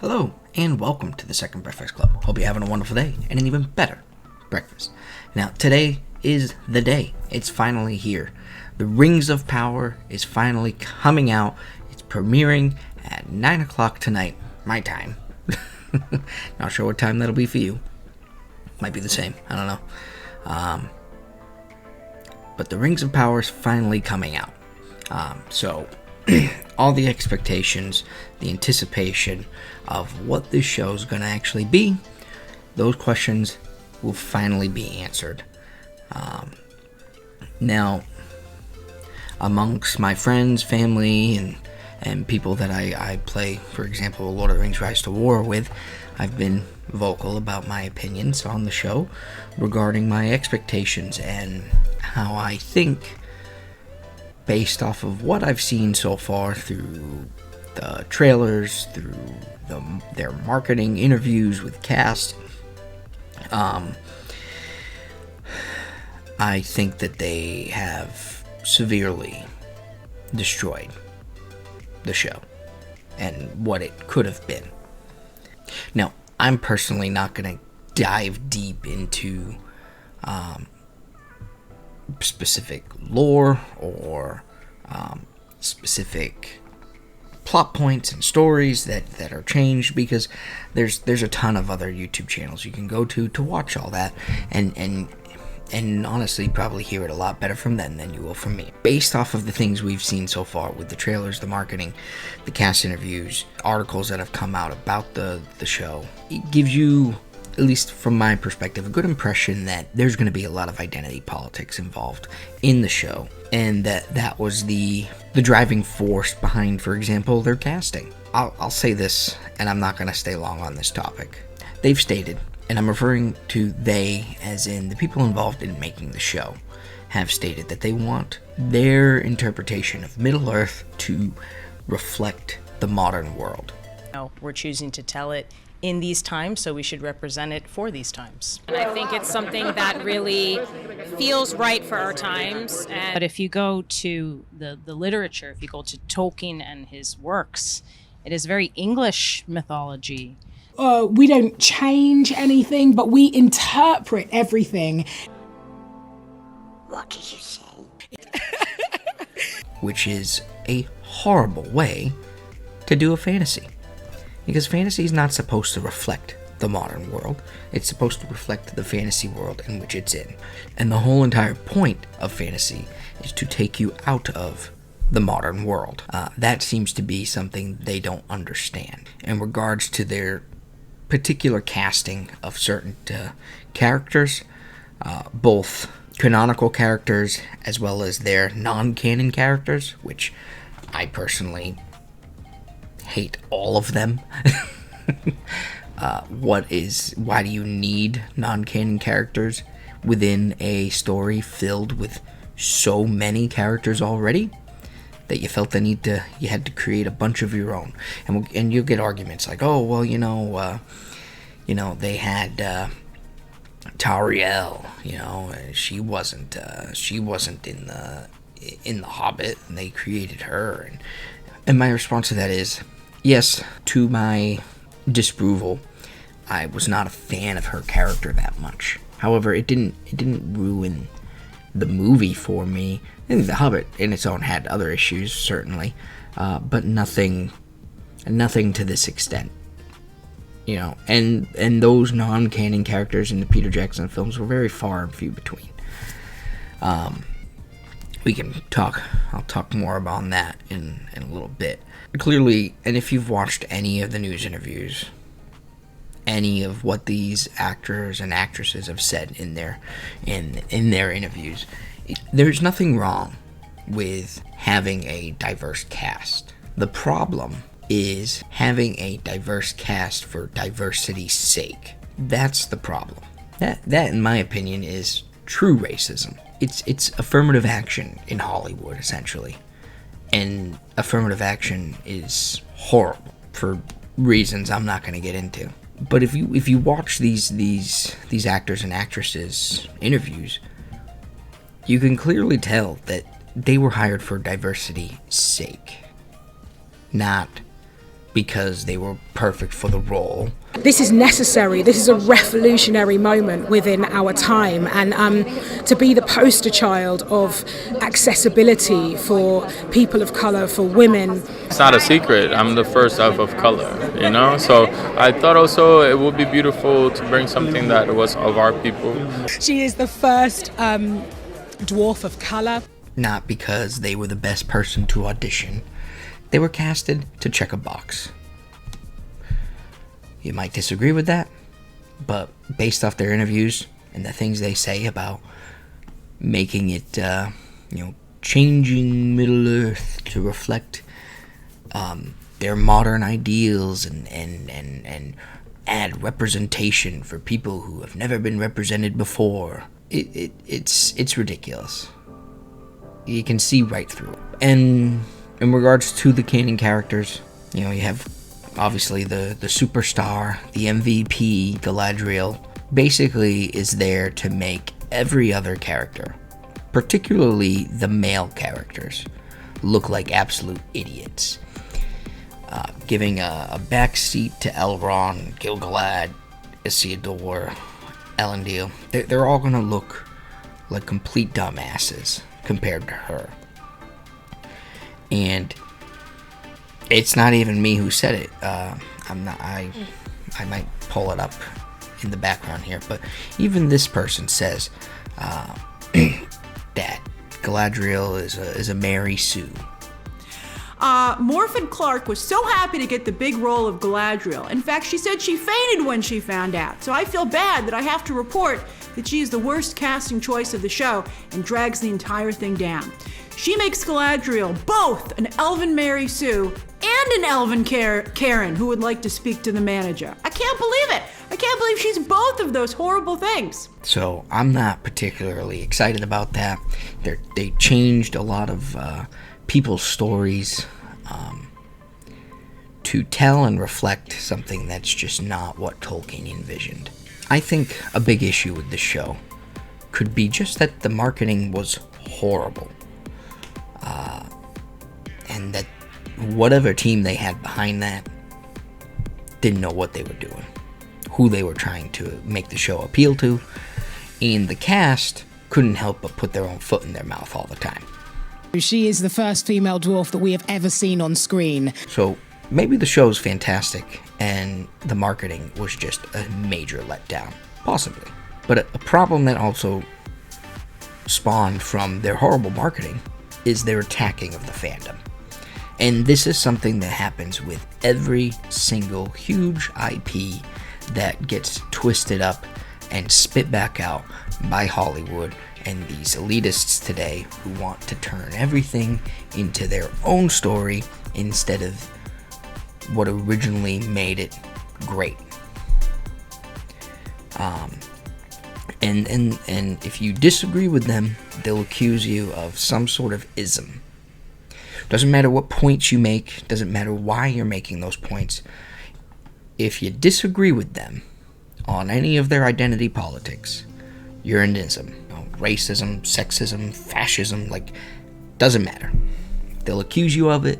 Hello, and welcome to the Second Breakfast Club. Hope you're having a wonderful day and an even better breakfast. Now, today is the day. It's finally here. The Rings of Power is finally coming out. It's premiering at 9 o'clock tonight, my time. Not sure what time that'll be for you. Might be the same. I don't know. But the Rings of Power is finally coming out. So all the expectations, the anticipation of what this show is going to actually be, those questions will finally be answered. Now, amongst my friends, family, and people that I play, for example, Lord of the Rings Rise to War with, I've been vocal about my opinions on the show regarding my expectations and how I think, based off of what I've seen so far through the trailers, through their marketing interviews with cast, I think that they have severely destroyed the show and what it could have been. Now, I'm personally not going to dive deep into specific lore or specific plot points and stories that are changed, because there's a ton of other YouTube channels you can go to watch all that and honestly probably hear it a lot better from them than you will from me. Based off of the things we've seen so far with the trailers, the marketing, the cast interviews, articles that have come out about the show, it gives you, at least from my perspective, a good impression that there's going to be a lot of identity politics involved in the show, and that was the driving force behind, for example, their casting. I'll say this, and I'm not going to stay long on this topic. They've stated, and I'm referring to they as in the people involved in making the show, have stated that they want their interpretation of Middle-earth to reflect the modern world. We're choosing to tell it in these times, so we should represent it for these times. And I think it's something that really feels right for our times. But if you go to the literature, if you go to Tolkien and his works, it is very English mythology. We don't change anything, but we interpret everything. What did you say? Which is a horrible way to do a fantasy. Because fantasy is not supposed to reflect the modern world. It's supposed to reflect the fantasy world in which it's in. And the whole entire point of fantasy is to take you out of the modern world. That seems to be something they don't understand. In regards to their particular casting of certain characters, both canonical characters as well as their non-canon characters, which I personally hate all of them. Why do you need non-canon characters within a story filled with so many characters already that you felt the need you had to create a bunch of your own? And you'll get arguments like, oh, well, they had Tariel, she wasn't in the Hobbit, and they created her. And my response to that is, yes, to my disapproval, I was not a fan of her character that much. However, it didn't ruin the movie for me. And The Hobbit in its own had other issues, certainly, but nothing to this extent. And those non-canon characters in the Peter Jackson films were very far and few between. I'll talk more about that in a little bit. Clearly, and if you've watched any of the news interviews, any of what these actors and actresses have said in their interviews, there's nothing wrong with having a diverse cast. The problem is having a diverse cast for diversity's sake. That's the problem. That in my opinion is true racism. It's affirmative action in Hollywood, essentially. And affirmative action is horrible for reasons I'm not going to get into. But if you watch these actors and actresses interviews, you can clearly tell that they were hired for diversity's sake, not because they were perfect for the role. This is necessary. This is a revolutionary moment within our time, and to be the poster child of accessibility for people of color, for women. It's not a secret. I'm the first of color, you know? So I thought also it would be beautiful to bring something that was of our people. She is the first dwarf of color. Not because they were the best person to audition. They were casted to check a box. You might disagree with that, but based off their interviews and the things they say about making it, changing Middle Earth to reflect their modern ideals and add representation for people who have never been represented before, it's ridiculous. You can see right through it. And in regards to the canon characters, you have obviously the superstar, the MVP, Galadriel, basically is there to make every other character, particularly the male characters, look like absolute idiots. Giving a backseat to Elrond, Gil-galad, Isildur, Elendil. They're all gonna look like complete dumbasses compared to her. And it's not even me who said it. I might pull it up in the background here, but even this person says that Galadriel is a Mary Sue. Morfydd Clark was so happy to get the big role of Galadriel. In fact, she said she fainted when she found out. So I feel bad that I have to report that she is the worst casting choice of the show and drags the entire thing down. She makes Galadriel both an elven Mary Sue and an elven Karen who would like to speak to the manager. I can't believe it. I can't believe she's both of those horrible things. So I'm not particularly excited about that. They changed a lot of people's stories to tell and reflect something that's just not what Tolkien envisioned. I think a big issue with this show could be just that the marketing was horrible. And that whatever team they had behind that didn't know what they were doing, who they were trying to make the show appeal to, and the cast couldn't help but put their own foot in their mouth all the time. She is the first female dwarf that we have ever seen on screen. So maybe the show's fantastic and the marketing was just a major letdown, possibly. But a problem that also spawned from their horrible marketing is their attacking of the fandom. And this is something that happens with every single huge IP that gets twisted up and spit back out by Hollywood and these elitists today who want to turn everything into their own story instead of what originally made it great. And if you disagree with them, they'll accuse you of some sort of ism. Doesn't matter what points you make, doesn't matter why you're making those points. If you disagree with them on any of their identity politics, you're an ism. Racism, sexism, fascism, doesn't matter. They'll accuse you of it,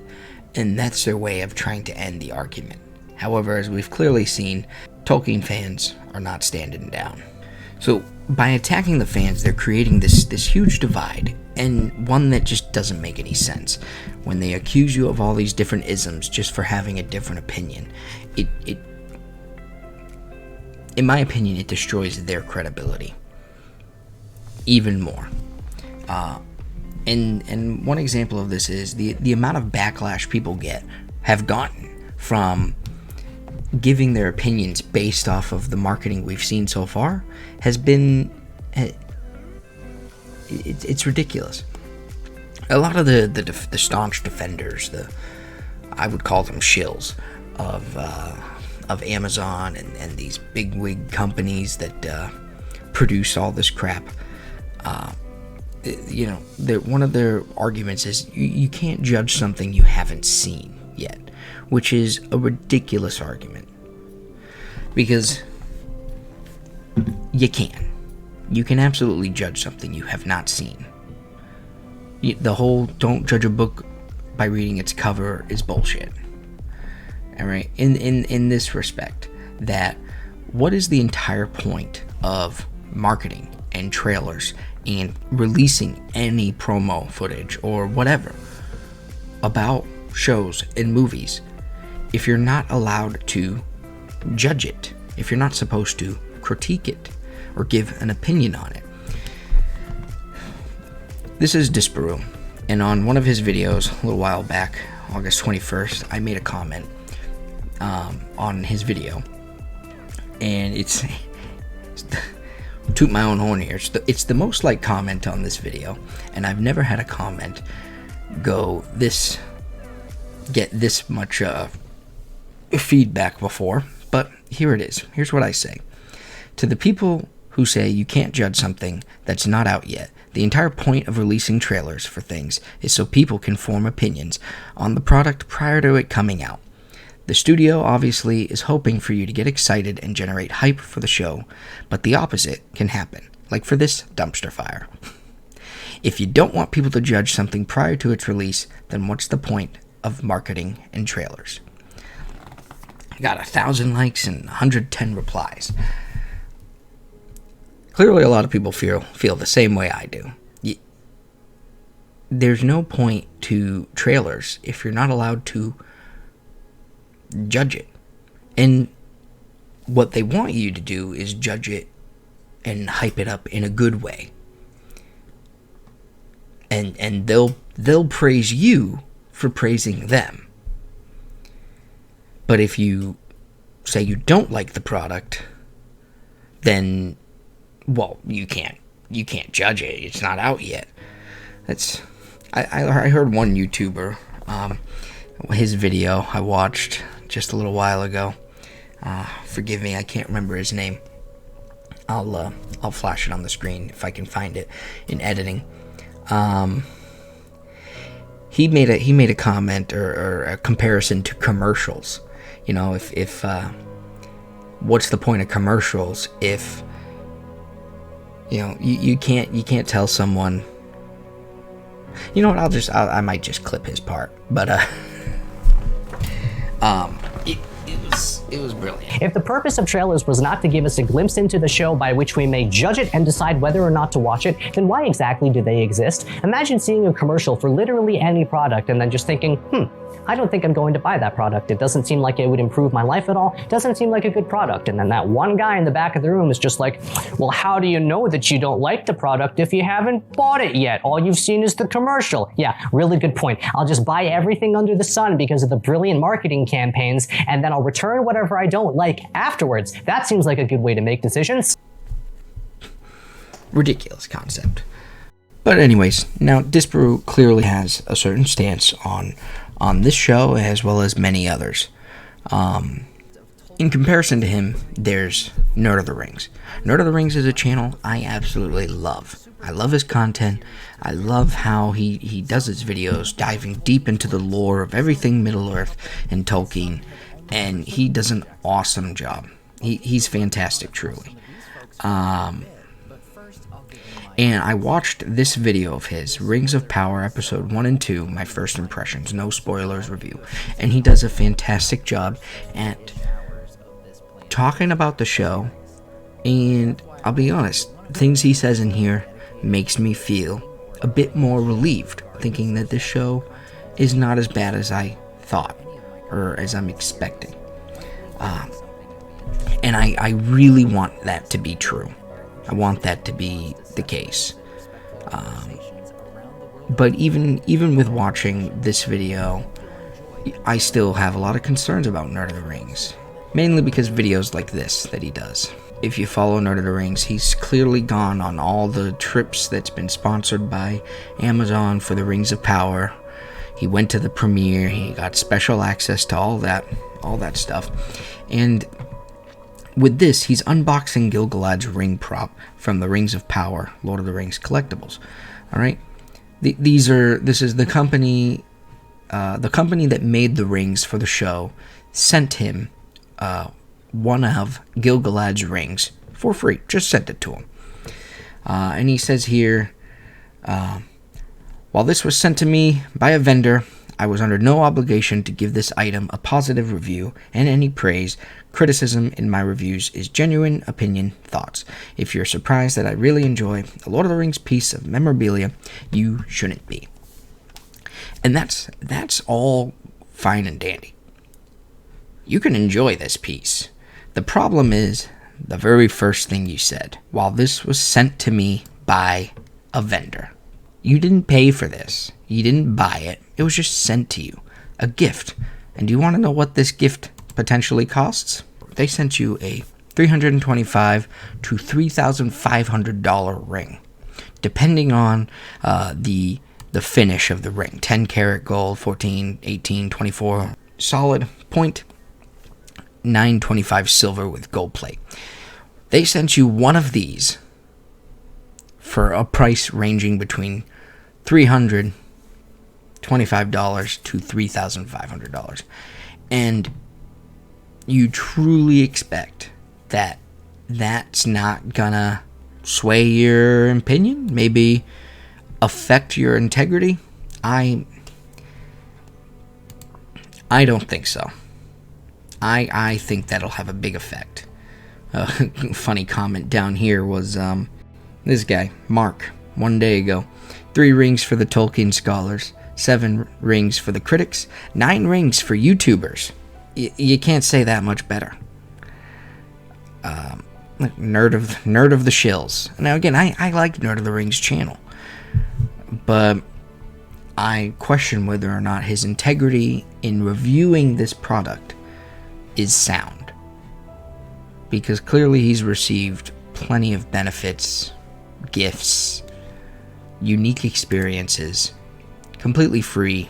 and that's their way of trying to end the argument. However, as we've clearly seen, Tolkien fans are not standing down. So, by attacking the fans, they're creating this huge divide, and one that just doesn't make any sense. When they accuse you of all these different isms just for having a different opinion, in my opinion, it destroys their credibility even more. And one example of this is the amount of backlash people have gotten from giving their opinions based off of the marketing we've seen so far has been it's ridiculous. A lot of the staunch defenders, I would call them shills of Amazon and these bigwig companies that produce all this crap. One of their arguments is you can't judge something you haven't seen yet, which is a ridiculous argument. Because you can. You can absolutely judge something you have not seen. The whole don't judge a book by reading its cover is bullshit. all right, in this respect, that what is the entire point of marketing and trailers and releasing any promo footage or whatever about shows and movies if you're not allowed to judge it, if you're not supposed to critique it or give an opinion on it? This is Disparu, and on one of his videos a little while back, August 21st, I made a comment on his video, and it's toot my own horn here, it's the most liked comment on this video, and I've never had a comment get this much feedback before, but here it is. Here's what I say. To the people who say you can't judge something that's not out yet, the entire point of releasing trailers for things is so people can form opinions on the product prior to it coming out. The studio obviously is hoping for you to get excited and generate hype for the show, but the opposite can happen, like for this dumpster fire. If you don't want people to judge something prior to its release, then what's the point of marketing and trailers? I got 1,000 likes and 110 replies. Clearly a lot of people feel the same way I do. There's no point to trailers if you're not allowed to judge it. And what they want you to do is judge it and hype it up in a good way. And they'll praise you for praising them. But if you say you don't like the product, then, well, you can't judge it. It's not out yet. I heard one YouTuber, his video I watched just a little while ago. Forgive me, I can't remember his name. I'll flash it on the screen if I can find it in editing. He made a comment or a comparison to commercials. You know, if what's the point of commercials if, you know, you can't tell someone. You know what? I might just clip his part, but it was brilliant. If the purpose of trailers was not to give us a glimpse into the show by which we may judge it and decide whether or not to watch it, then why exactly do they exist? Imagine seeing a commercial for literally any product and then just thinking, I don't think I'm going to buy that product. It doesn't seem like it would improve my life at all. It doesn't seem like a good product. And then that one guy in the back of the room is just like, well, how do you know that you don't like the product if you haven't bought it yet? All you've seen is the commercial. Yeah, really good point. I'll just buy everything under the sun because of the brilliant marketing campaigns, and then I'll return whatever I don't like afterwards. That seems like a good way to make decisions. Ridiculous concept. But anyways, now Disparu clearly has a certain stance on this show as well as many others. In comparison to him, there's Nerd of the Rings. Nerd of the Rings is a channel I absolutely love. I love his content. I love how he does his videos, diving deep into the lore of everything Middle-earth and Tolkien, and he does an awesome job. He's fantastic, truly. And I watched this video of his, Rings of Power, episode 1 and 2, my first impressions, no spoilers review. And he does a fantastic job at talking about the show. And I'll be honest, things he says in here makes me feel a bit more relieved, thinking that this show is not as bad as I thought, or as I'm expecting. And I really want that to be true. I want that to be the case. But even with watching this video, I still have a lot of concerns about Nerd of the Rings. Mainly because videos like this that he does. If you follow Nerd of the Rings, he's clearly gone on all the trips that's been sponsored by Amazon for the Rings of Power. He went to the premiere, he got special access to all that stuff. And with this, he's unboxing Gil-galad's ring prop from the Rings of Power, Lord of the Rings collectibles. All right, this is the company that made the rings for the show sent him one of Gil-galad's rings for free. Just sent it to him, and he says here, while this was sent to me by a vendor, I was under no obligation to give this item a positive review, and any praise, criticism in my reviews is genuine opinion thoughts. If you're surprised that I really enjoy a Lord of the Rings piece of memorabilia, you shouldn't be. And that's all fine and dandy. You can enjoy this piece. The problem is the very first thing you said. While this was sent to me by a vendor. You didn't pay for this. You didn't buy it. It was just sent to you. A gift. And do you want to know what this gift potentially costs? They sent you a $325 to $3,500 ring, depending on the finish of the ring. 10 karat gold, 14, 18, 24 solid, point 925 silver with gold plate. They sent you one of these for a price ranging between $325 to $3,500. And you truly expect that that's not gonna sway your opinion? Maybe affect your integrity? I don't think so. I think that'll have a big effect. Funny comment down here was this guy, Mark, one day ago. 3 rings for the Tolkien scholars, 7 rings for the critics, 9 rings for YouTubers. You can't say that much better. Nerd of the shills. Now again, I like Nerd of the Rings channel, but I question whether or not his integrity in reviewing this product is sound, because clearly he's received plenty of benefits, gifts, unique experiences, completely free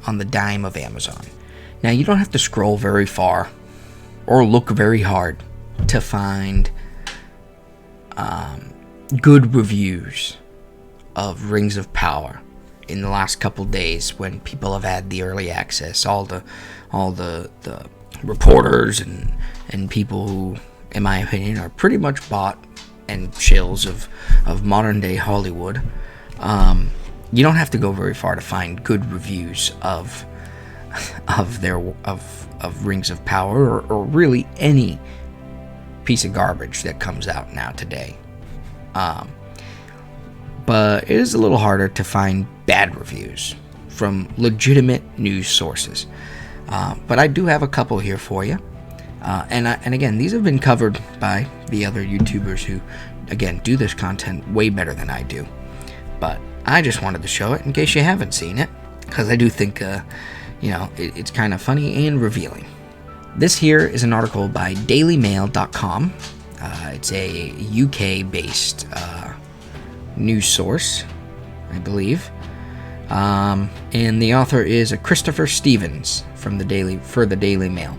on the dime of Amazon. Now, you don't have to scroll very far or look very hard to find good reviews of Rings of Power in the last couple days when people have had the early access. All the reporters and people who, in my opinion, are pretty much bought and shills of modern day Hollywood. You don't have to go very far to find good reviews of Rings of Power or really any piece of garbage that comes out now today. But it is a little harder to find bad reviews from legitimate news sources. But I do have a couple here for you. And again, these have been covered by the other YouTubers who, again, do this content way better than I do. But I just wanted to show it in case you haven't seen it, because I do think, it's kind of funny and revealing. This here is an article by dailymail.com. It's a UK-based news source, I believe. And the author is a Christopher Stevens for the Daily Mail.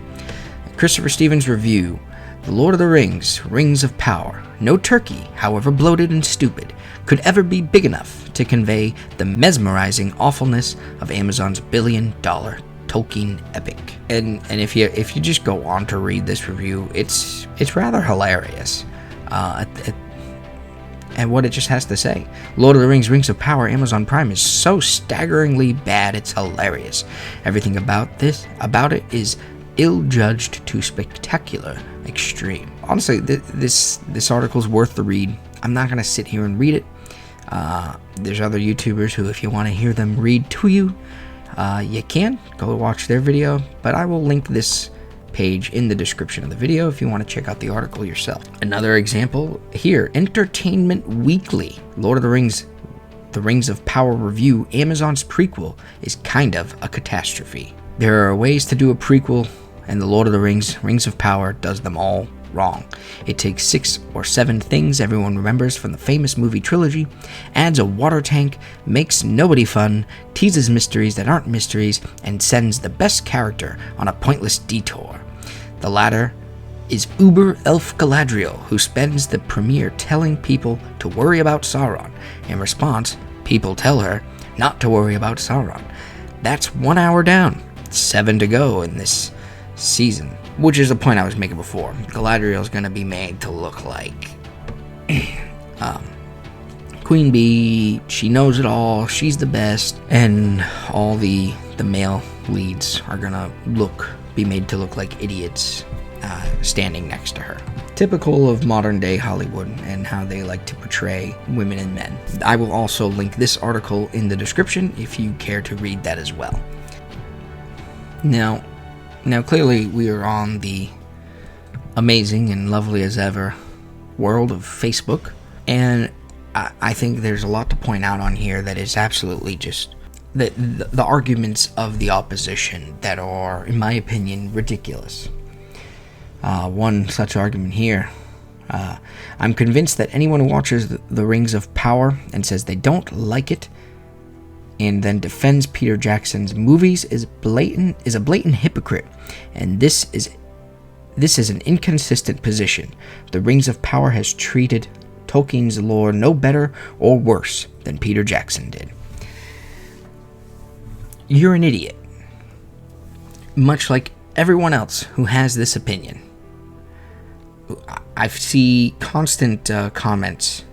Christopher Stevens' review: The Lord of the Rings, Rings of Power. No turkey, however bloated and stupid, could ever be big enough to convey the mesmerizing awfulness of Amazon's billion-dollar Tolkien epic. And if you just go on to read this review, it's rather hilarious. And what it just has to say. Lord of the Rings, Rings of Power, Amazon Prime is so staggeringly bad, it's hilarious. Everything about it is ill-judged to spectacular extreme. Honestly, this article is worth the read. I'm not going to sit here and read it. There's other YouTubers who, if you want to hear them read to you, you can. Go watch their video. But I will link this page in the description of the video if you want to check out the article yourself. Another example here, Entertainment Weekly. Lord of the Rings, The Rings of Power review. Amazon's prequel is kind of a catastrophe. There are ways to do a prequel, and The Lord of the Rings, Rings of Power does them all wrong. It takes 6 or 7 things everyone remembers from the famous movie trilogy, adds a water tank, makes nobody fun, teases mysteries that aren't mysteries, and sends the best character on a pointless detour. The latter is Uber Elf Galadriel, who spends the premiere telling people to worry about Sauron. In response, people tell her not to worry about Sauron. That's 1 hour down, 7 to go in this season. Which is the point I was making before. Galadriel is going to be made to look like Queen Bee, she knows it all, she's the best, and all the male leads are gonna be made to look like idiots standing next to her. Typical of modern day Hollywood and how they like to portray women and men. I will also link this article in the description if you care to read that as well. Now clearly we are on the amazing and lovely as ever world of Facebook, and I think there's a lot to point out on here that is absolutely just the arguments of the opposition that are, in my opinion, ridiculous. One such argument here. I'm convinced that anyone who watches the Rings of Power and says they don't like it and then defends Peter Jackson's movies is a blatant hypocrite, and this is an inconsistent position. The Rings of Power has treated Tolkien's lore no better or worse than Peter Jackson did. You're an idiot, much like everyone else who has this opinion. I see constant comments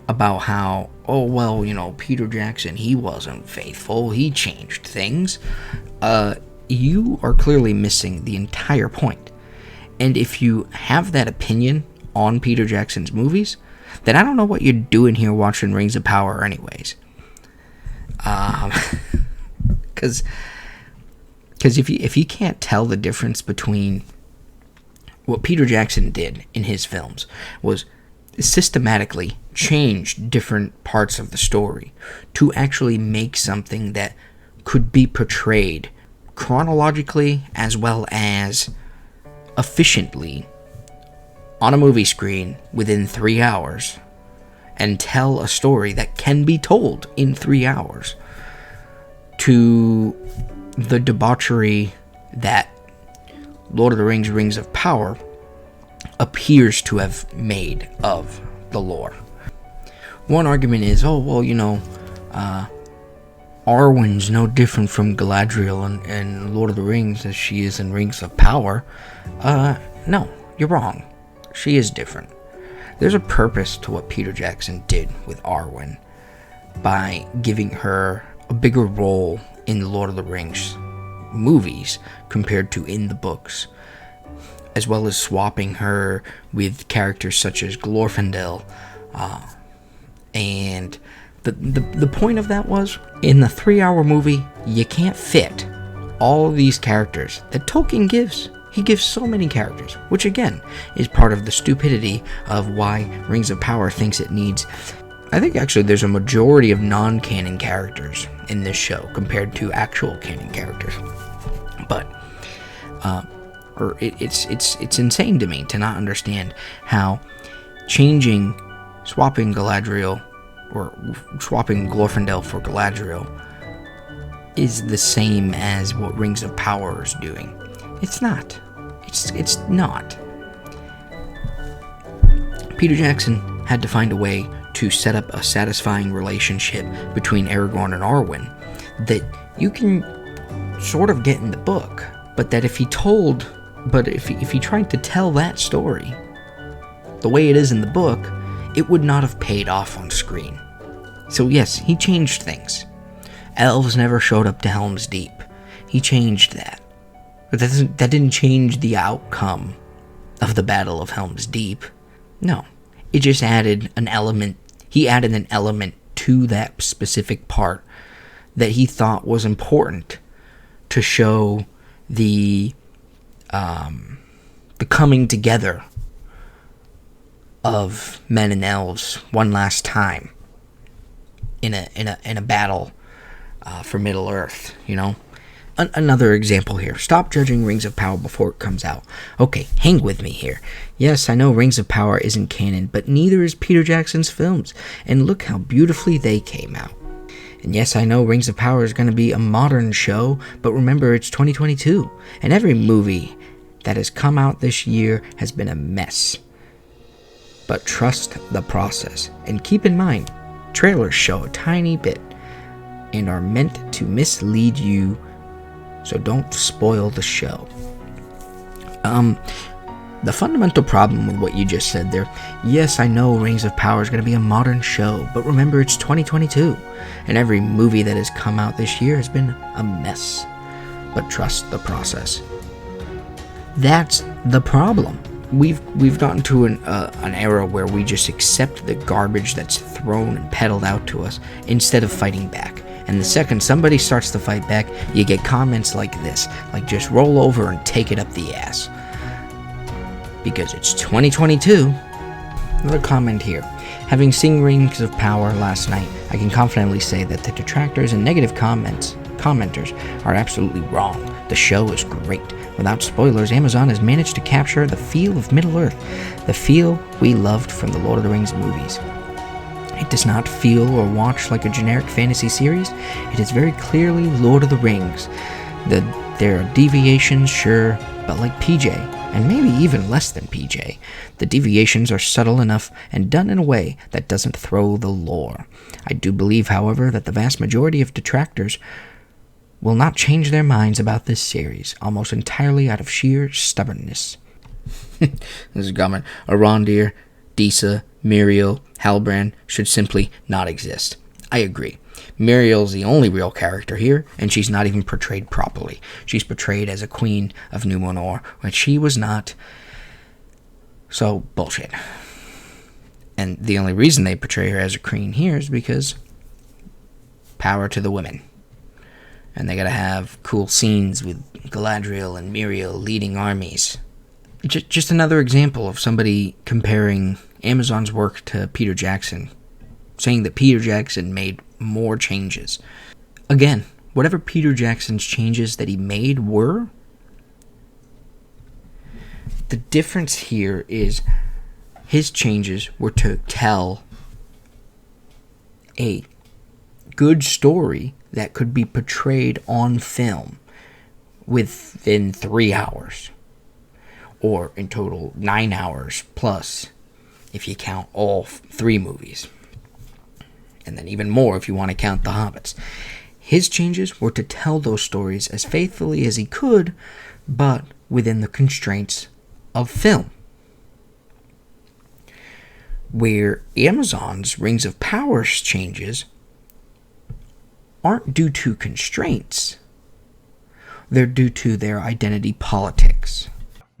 about how, oh, well, Peter Jackson, he wasn't faithful, he changed things. You are clearly missing the entire point. And if you have that opinion on Peter Jackson's movies, then I don't know what you're doing here watching Rings of Power anyways. Because if you can't tell the difference between what Peter Jackson did in his films was systematically change different parts of the story to actually make something that could be portrayed chronologically as well as efficiently on a movie screen within 3 hours and tell a story that can be told in 3 hours, to the debauchery that Lord of the Rings, Rings of Power appears to have made of the lore. One argument is, oh, well, Arwen's no different from Galadriel in Lord of the Rings as she is in Rings of Power. No, you're wrong. She is different. There's a purpose to what Peter Jackson did with Arwen by giving her a bigger role in the Lord of the Rings movies compared to in the books, as well as swapping her with characters such as Glorfindel. And the point of that was, in the 3-hour movie, you can't fit all of these characters that Tolkien gives. He gives so many characters, which again is part of the stupidity of why Rings of Power thinks it needs. I think actually there's a majority of non-canon characters in this show compared to actual canon characters. But it's insane to me to not understand how swapping Galadriel or swapping Glorfindel for Galadriel is the same as what Rings of Power is doing. It's not. It's not. Peter Jackson had to find a way to set up a satisfying relationship between Aragorn and Arwen that you can sort of get in the book, but that if he tried to tell that story the way it is in the book, it would not have paid off on screen. So yes, he changed things. Elves never showed up to Helm's Deep. He changed that. But that didn't change the outcome of the Battle of Helm's Deep. No. It just added an element. He added an element to that specific part that he thought was important to show the coming together of men and elves one last time in a battle for Middle Earth, Another example here. Stop judging Rings of Power before it comes out. Okay, hang with me here. Yes, I know Rings of Power isn't canon, but neither is Peter Jackson's films, and look how beautifully they came out. And yes, I know Rings of Power is going to be a modern show, but remember, it's 2022, and every movie that has come out this year has been a mess. But trust the process, and keep in mind, trailers show a tiny bit, and are meant to mislead you, so don't spoil the show. The fundamental problem with what you just said there, yes, I know Rings of Power is going to be a modern show, but remember it's 2022, and every movie that has come out this year has been a mess. But trust the process. That's the problem. We've gotten to an era where we just accept the garbage that's thrown and peddled out to us instead of fighting back. And the second somebody starts to fight back, you get comments like this, like just roll over and take it up the ass. Because it's 2022. Another comment here. Having seen Rings of Power last night, I can confidently say that the detractors and negative commenters are absolutely wrong. The show is great. Without spoilers, Amazon has managed to capture the feel of Middle-earth, the feel we loved from the Lord of the Rings movies. It does not feel or watch like a generic fantasy series. It is very clearly Lord of the Rings. There are deviations, sure, but like PJ, and maybe even less than PJ, the deviations are subtle enough and done in a way that doesn't throw the lore. I do believe, however, that the vast majority of detractors will not change their minds about this series, almost entirely out of sheer stubbornness. This is a comment. Arondir, Disa, Muriel, Halbrand should simply not exist. I agree. Muriel's the only real character here, and she's not even portrayed properly. She's portrayed as a queen of Numenor, when she was not. So, bullshit. And the only reason they portray her as a queen here is because power to the women. And they gotta have cool scenes with Galadriel and Muriel leading armies. Just another example of somebody comparing Amazon's work to Peter Jackson, saying that Peter Jackson made more changes. Again, whatever Peter Jackson's changes that he made were, the difference here is his changes were to tell a good story that could be portrayed on film within 3 hours. Or in total, 9 hours plus, if you count all 3 movies. And then even more if you want to count The Hobbits. His changes were to tell those stories as faithfully as he could, but within the constraints of film. Where Amazon's Rings of Power changes aren't due to constraints. They're due to their identity politics.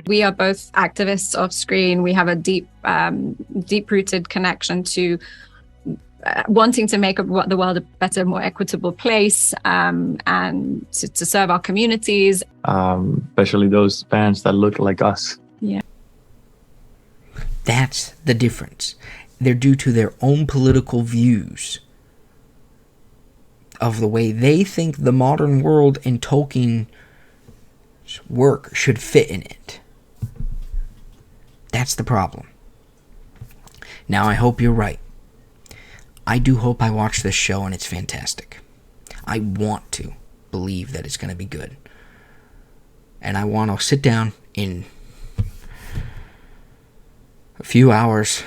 We are both activists off screen. We have a deep-rooted connection to wanting to make the world a better, more equitable place, and to serve our communities. Especially those fans that look like us. Yeah. That's the difference. They're due to their own political views of the way they think the modern world and Tolkien's work should fit in it. That's the problem. Now, I hope you're right. I do hope I watch this show and it's fantastic. I want to believe that it's going to be good. And I want to sit down in a few hours,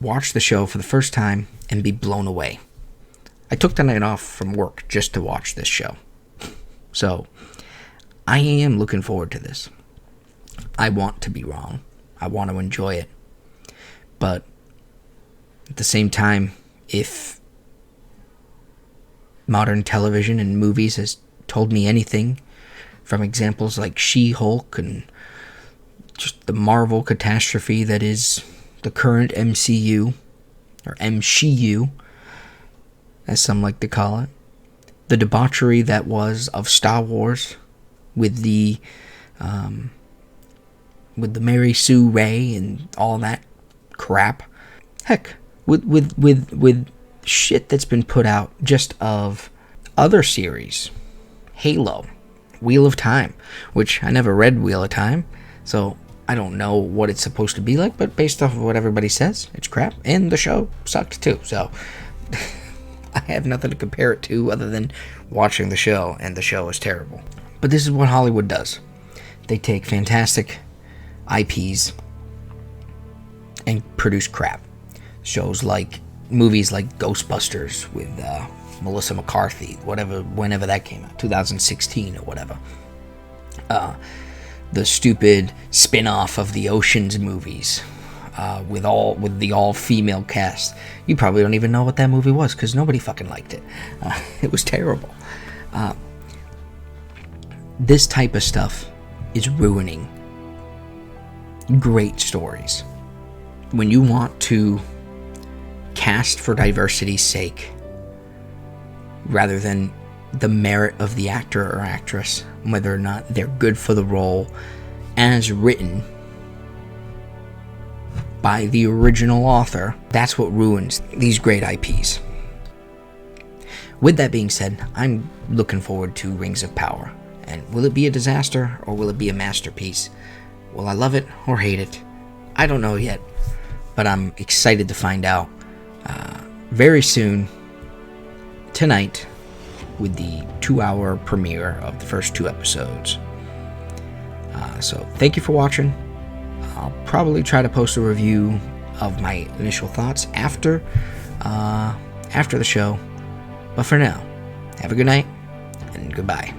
watch the show for the first time, and be blown away. I took the night off from work just to watch this show. So, I am looking forward to this. I want to be wrong. I want to enjoy it. But at the same time, if modern television and movies has told me anything, from examples like She-Hulk and just the Marvel catastrophe that is the current MCU, or MCU, as some like to call it, the debauchery that was of Star Wars with the Mary Sue Ray and all that crap. Heck, with shit that's been put out just of other series. Halo, Wheel of Time, which I never read Wheel of Time, so I don't know what it's supposed to be like, but based off of what everybody says, it's crap, and the show sucked too, so I have nothing to compare it to other than watching the show, and the show is terrible. But this is what Hollywood does. They take fantastic IPs and produce crap. Movies like Ghostbusters with Melissa McCarthy, whenever that came out, 2016 or whatever. the stupid spin-off of the Ocean's movies with the all-female cast. You probably don't even know what that movie was because nobody fucking liked it. It was terrible. This type of stuff is ruining great stories. When you want to cast for diversity's sake rather than the merit of the actor or actress, whether or not they're good for the role as written by the original author, that's what ruins these great IPs. With that being said, I'm looking forward to Rings of Power. And will it be a disaster or will it be a masterpiece? Will I love it or hate it? I don't know yet, but I'm excited to find out very soon, tonight, with the 2-hour premiere of the first 2 episodes. So thank you for watching. I'll probably try to post a review of my initial thoughts after the show. But for now, have a good night and goodbye.